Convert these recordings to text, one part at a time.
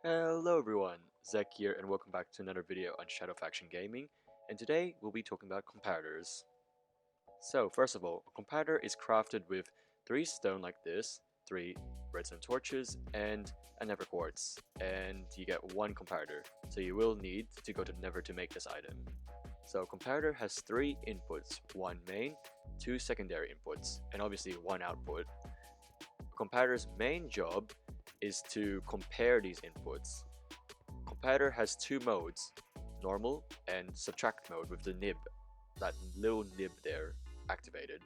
Hello everyone, Zek here and welcome back to another video on Shadow Faction Gaming, and today we'll be talking about comparators. So first of all, a comparator is crafted with 3 stone like this, 3 redstone torches, and a nether quartz, and you get 1 comparator, so you will need to go to nether to make this item. So a comparator has 3 inputs, 1 main, 2 secondary inputs, and obviously 1 output. A comparator's main job is to compare these inputs. Comparator has 2 modes, normal and subtract mode with the nib, that little nib there, activated.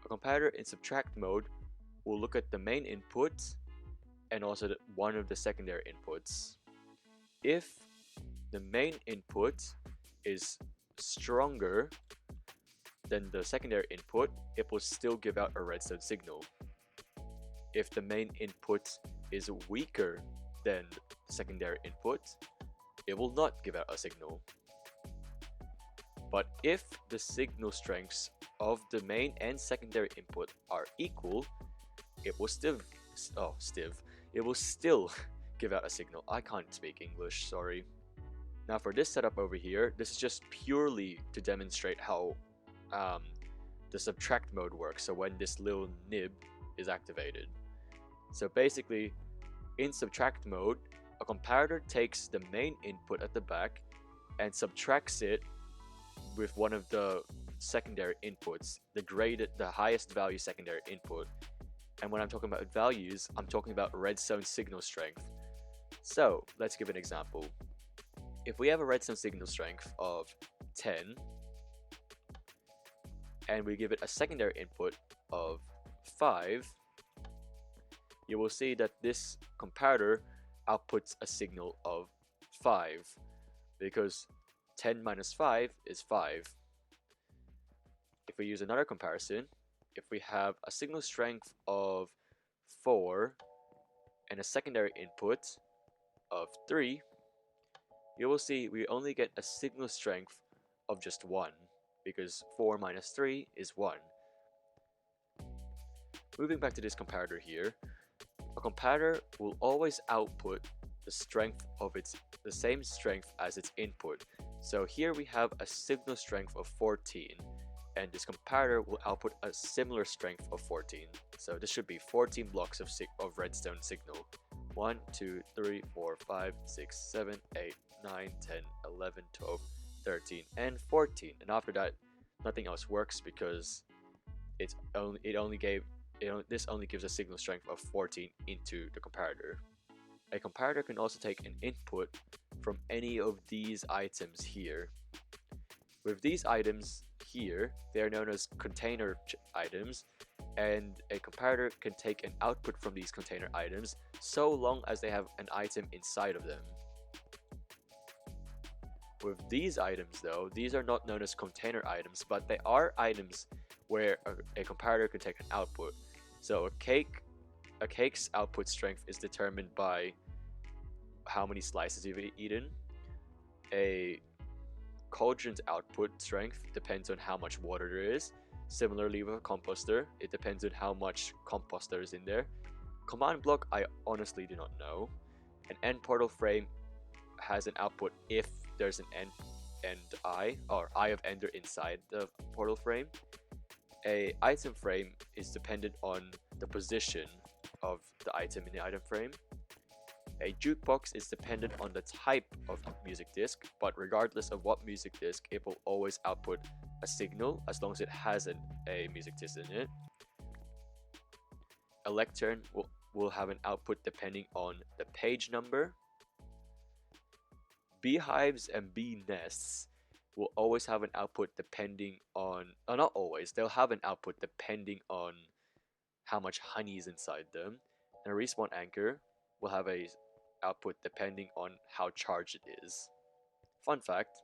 A comparator in subtract mode will look at the main input and also one of the secondary inputs. If the main input is stronger than the secondary input, it will still give out a redstone signal. If the main input is weaker than the secondary input, it will not give out a signal. But if the signal strengths of the main and secondary input are equal, it will still give out a signal. I can't speak English, sorry. Now for this setup over here, this is just purely to demonstrate how the subtract mode works, so when this little nib is activated. So basically, in subtract mode, a comparator takes the main input at the back and subtracts it with one of the secondary inputs, the highest value secondary input. And when I'm talking about values, I'm talking about redstone signal strength. So let's give an example. If we have a redstone signal strength of 10, and we give it a secondary input of 5, you will see that this comparator outputs a signal of 5 because 10 minus 5 is 5. If we use another comparison, if we have a signal strength of 4 and a secondary input of 3, you will see we only get a signal strength of just 1 because 4 minus 3 is 1. Moving back to this comparator here, a comparator will always output the same strength as its input. So here we have a signal strength of 14, and this comparator will output a similar strength of 14. So this should be 14 blocks of redstone signal. 1, 2, 3, 4, 5, 6, 7, 8, 9, 10, 11, 12, 13, and 14. And after that, nothing else works because this only gives a signal strength of 14 into the comparator. A comparator can also take an input from any of these items here. With these items here, they are known as container items, and a comparator can take an output from these container items so long as they have an item inside of them. With these items though, these are not known as container items, but they are items where a comparator can take an output. So a cake's output strength is determined by how many slices you've eaten. A cauldron's output strength depends on how much water there is. Similarly with a composter, it depends on how much compost there is in there. Command block, I honestly do not know. An end portal frame has an output if there's an eye of ender inside the portal frame. A item frame is dependent on the position of the item in the item frame. A jukebox is dependent on the type of music disc, but regardless of what music disc, it will always output a signal as long as it has a music disc in it. A lectern will have an output depending on the page number. Beehives and bee nests will always have an output depending on, not always, they'll have an output depending on how much honey is inside them. And a respawn anchor will have a output depending on how charged it is. Fun fact,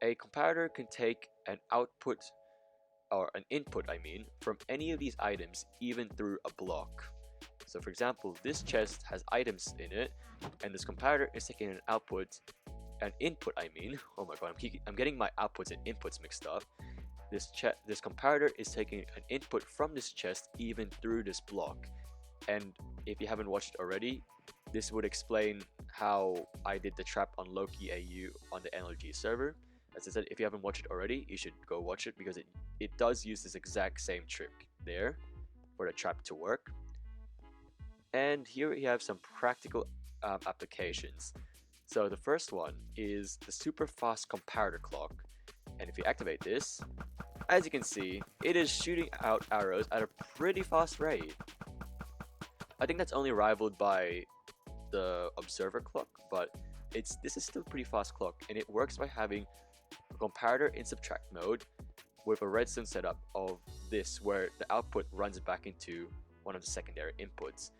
a comparator can take an input from any of these items even through a block. So for example, this chest has items in it, and this comparator is taking an input, oh my god, I'm getting my outputs and inputs mixed up. This comparator is taking an input from this chest even through this block. And if you haven't watched it already, This would explain how I did the trap on Loki AU on the NLG server. As I said, if you haven't watched it already, you should go watch it because it does use this exact same trick there for the trap to work. And here we have some practical applications. So the first one is the super fast comparator clock. And if you activate this, as you can see, it is shooting out arrows at a pretty fast rate. I think that's only rivaled by the observer clock, but this is still a pretty fast clock, and it works by having a comparator in subtract mode with a redstone setup of this, where the output runs back into one of the secondary inputs.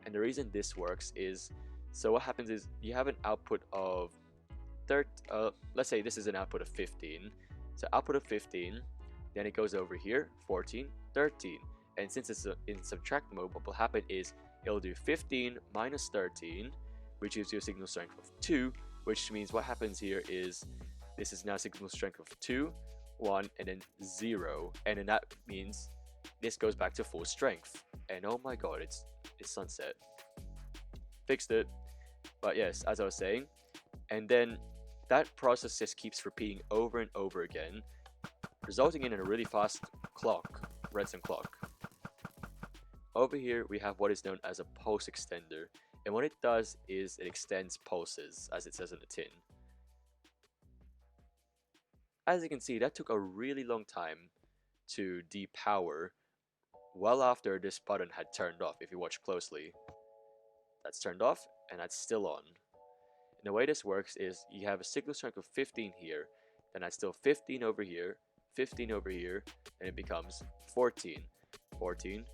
And the reason this works is, so what happens is you have an output of let's say this is an output of 15. So output of 15, then it goes over here, 14, 13. And since it's in subtract mode, what will happen is it'll do 15 minus 13, which gives you a signal strength of 2, which means what happens here is this is now signal strength of 2, 1, and then 0. And then that means this goes back to full strength. And oh my god, it's sunset. Fixed it. But yes, as I was saying, and then that process just keeps repeating over and over again, resulting in a really fast clock, redstone clock. Over here we have what is known as a pulse extender, and what it does is it extends pulses, as it says in the tin. As you can see, that took a really long time to depower, well after this button had turned off. If you watch closely, that's turned off and that's still on. And the way this works is you have a signal strength of 15 here, then that's still 15 over here, 15 over here, and it becomes 14, 14,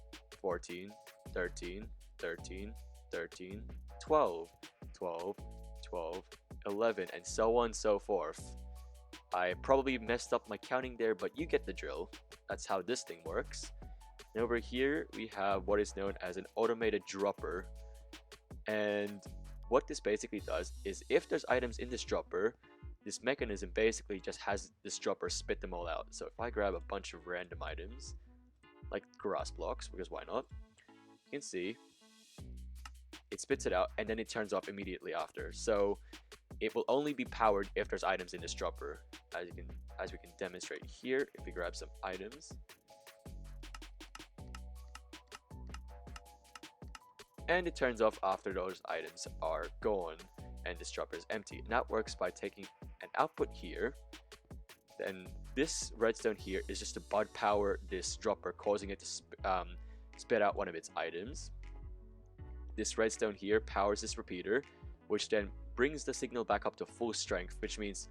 14, 13, 13, 13, 12, 12, 12, 11, and so on and so forth. I probably messed up my counting there, but you get the drill. That's how this thing works. And over here, we have what is known as an automated dropper. And what this basically does is if there's items in this dropper, this mechanism basically just has this dropper spit them all out. So if I grab a bunch of random items, like grass blocks, because why not, you can see it spits it out and then it turns off immediately after. So it will only be powered if there's items in this dropper, as we can demonstrate here. If we grab some items, and it turns off after those items are gone and this dropper is empty. And that works by taking an output here, then this redstone here is just to bud power this dropper, causing it to spit out one of its items. This redstone here powers this repeater, which then brings the signal back up to full strength, which means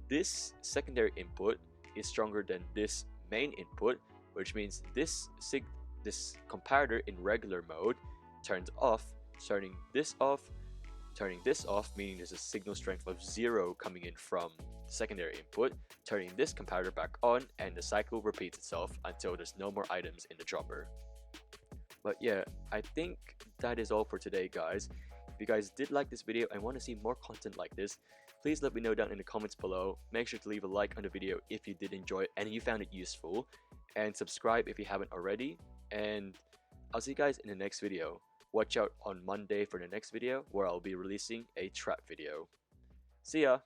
this secondary input is stronger than this main input, which means this comparator in regular mode turns off, turning this off, meaning there's a signal strength of 0 coming in from the secondary input, turning this comparator back on, and the cycle repeats itself until there's no more items in the dropper. But yeah, I think that is all for today, guys. If you guys did like this video and want to see more content like this, please let me know down in the comments below. Make sure to leave a like on the video if you did enjoy it and you found it useful, and subscribe if you haven't already, and I'll see you guys in the next video. Watch out on Monday for the next video, where I'll be releasing a trap video. See ya!